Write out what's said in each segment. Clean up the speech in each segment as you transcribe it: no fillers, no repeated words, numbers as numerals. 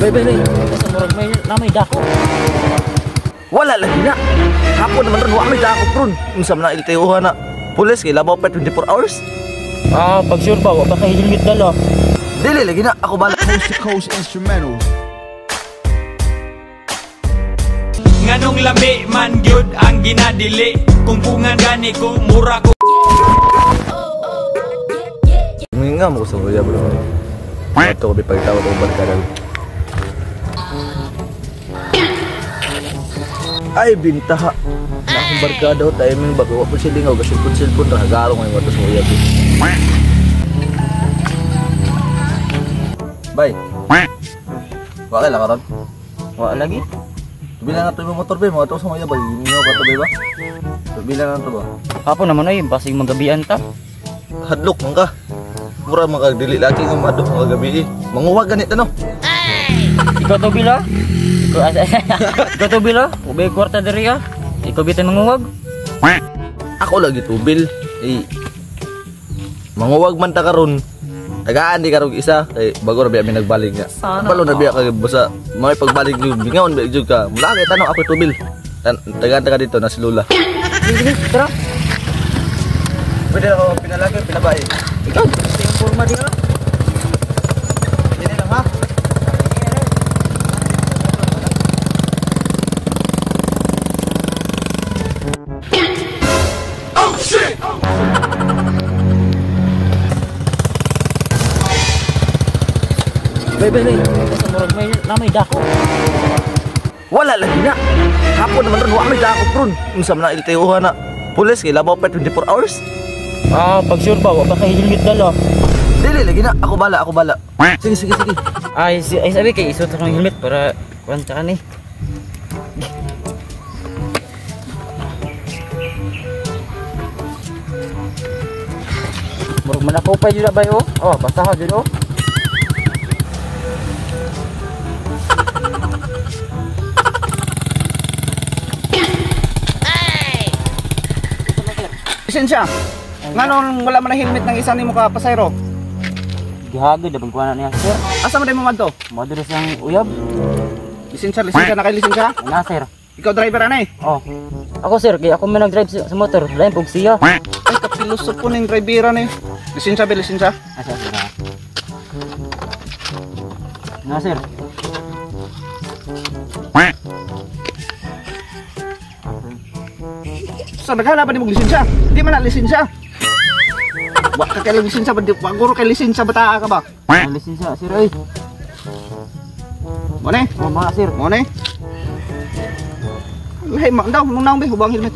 Bebe, sa murag may namay dako. Wala lagi na. Hapon naman ron, wala may dako ron. Unsa man na iltayuhan na. Pulis kay labaw pa 24 hours. Pag sure ba, wala kay helmet dala. Dili lagi na, ako bala. Coast to coast instrumental. Nganong lami man gyud ang ginadili, kung pungan gani ko mura ko. Nga mo sa kuya bro. Ito ko bipagtawag ko barkada. Ay bintaha. Na akong barkada o timing bago ko silingaw kasi silpon ra garo ngayon wato sa kuya. Bye. Wala lang karon. Wala lagi. Bilang ato yung motor ba mo ato sa kuya ba? Inyo ka to ba? Bilang ato ba? Hapon naman ay basig magabian ta. Hadlok man ka. Mura mga dili lagi ng madok mga gabi. Manguwag ganit ano? Ikaw to bila? Ikaw to bila? Ubay kwarta diri ka. Ikaw bitin manguwag. Ako lagi tubil. Eh manguwag man ta karon. Tagaan di karong isa kay bago ra biya mi nagbalig nga. Palo na biya kay basa may pagbalik jud bingaon ba jud ka. Mula kay tanong ako tubil. Tagaan ta dito na si Lola. Sige, tara. Pwede ako pinalagay pinabay. Ikaw, gusto yung forma di ka? Hindi lang ha. Oh shit! Bebe, sa murag may namay dako. Wala lagi na. Hapon naman ron, wala may dako ron. Unsa man na iltayuhan na. Pulis kay labaw pa 24 hours. Pag sure ba, wala kay helmet dala. Dili lagi na, ako bala. Sige. Ay sabi kay isuot akong helmet para kwanta ka ni. Murag man ako pa jud ba yo? Basta ha jud. Lisensya. Nganong wala man na helmet ng isa nimo ka pasayro? Gihagod dabang kuha na niya, sir. Asa man mo madto? Maduro siyang uyab. Lisensya na kay lisensya? Na, sir. Ikaw driver ana eh. Ako, sir, kaya ako man nag-drive sa motor. Lain pog siya. Ay kapilusot ko ning drivera ni. Lisensya ba lisensya? Asa, sir. Na, sir. Sa naghala ba nimo lisensya? Di man na lisensya. Wa ka kay lisensya ba? Baguro kay lisensya bata ka ba? Ang lisensya, sir, ay. Mo ne? Mga, sir. Mo ne? Lahi mak daw nung naong be hubang helmet.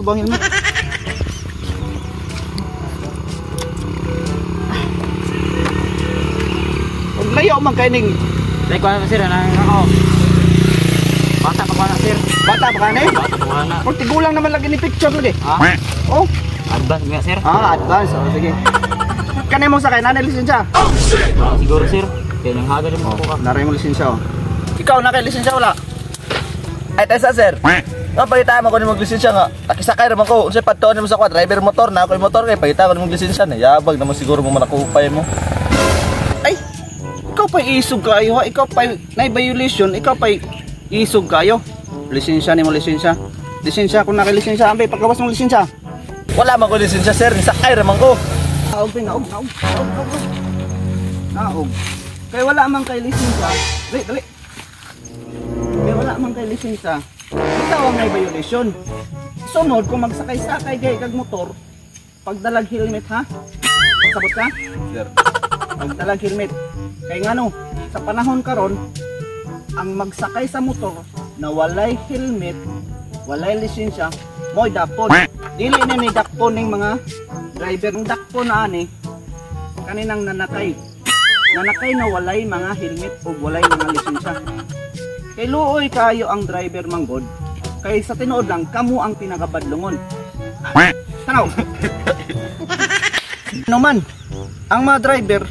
Ug layo man kay ning Dahil ko na, sir, ako. Bata pa ka na, sir. bata pa kanay. Bata pa ka na. Pag tigulang naman lagi ni picture lagi. Oh. Advance nga, sir. Advance. Sige. Kanay mo sakay na lisensya. Siguro, sir. Kaya nang haga rin mo ka. Naray mo lisensya. Ikaw na kay lisensya wala? Ay tesa sir. Nga pagita mo ko ni maglisensya nga. Nakisakay naman ko. Unsay padtuon mo sa kwa driver motor na ako yung motor kay pagita ko ni maglisensya na. Yabag naman siguro mo manakupay mo. Ay. Ikaw pa isog kayo ha. Ikaw pa na violation. Ikaw pa isog kayo. Lisensya ni mo lisensya. Lisensya kung naka-lisensya ambay pagkawas mo lisensya. Wala man ko lisensya sir. Nisakay naman ko. Naog. Kaya wala man kay lisensya. Dali. Kaya wala man kay lisensya. Ikaw ang may violation. Sunod kung magsakay-sakay kay kag motor, pagdalag helmet ha? Sabot ka? Sir. Pagdalag helmet. Kay ngano, sa panahon karon, ang magsakay sa motor na walay helmet, walay lisensya, mo'y dakpon. Dili na ni dakpon ning mga driver ng dakpon na ani kaninang nanakay. Nanakay na walay mga helmet o walay mga lisensya. Kay luoy kayo ang driver manggod. Kay sa tinuod lang kamo ang pinakabadlungon. Tanaw. No man, ang mga driver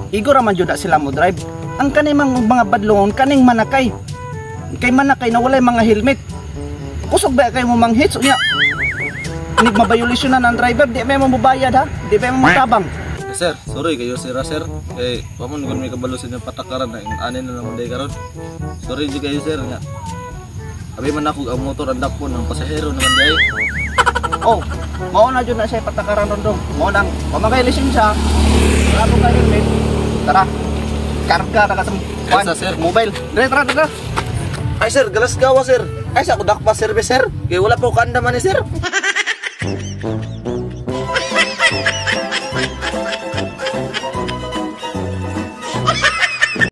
igora man jud sila mo drive. Ang kaning mga badlungon kaning manakay. Kay manakay na walay mga helmet. Kusog ba kay mo manghits unya? Nig mabayulisyon na ng driver, di may mo bayad ha? Di may mo matabang. Sir, sorry kayo sir, sir. Kay pamon kun may kabalo sa inyong patakaran na anin na naman day karon. Sorry jud kayo sir nga. Abi man ako ang motor ang dakpon ng pasahero naman day. Oh, mao na jud na siya patakaran ron dong. Mao nang pamagay lisensya. Ano ka helmet? Tara. Karga ta ka sa Asa, sir? mobile. Dire tara. Ay sir, galas gawa sir. Ay sa ako dakpa service sir. Kay wala pa ko kanda man ni sir.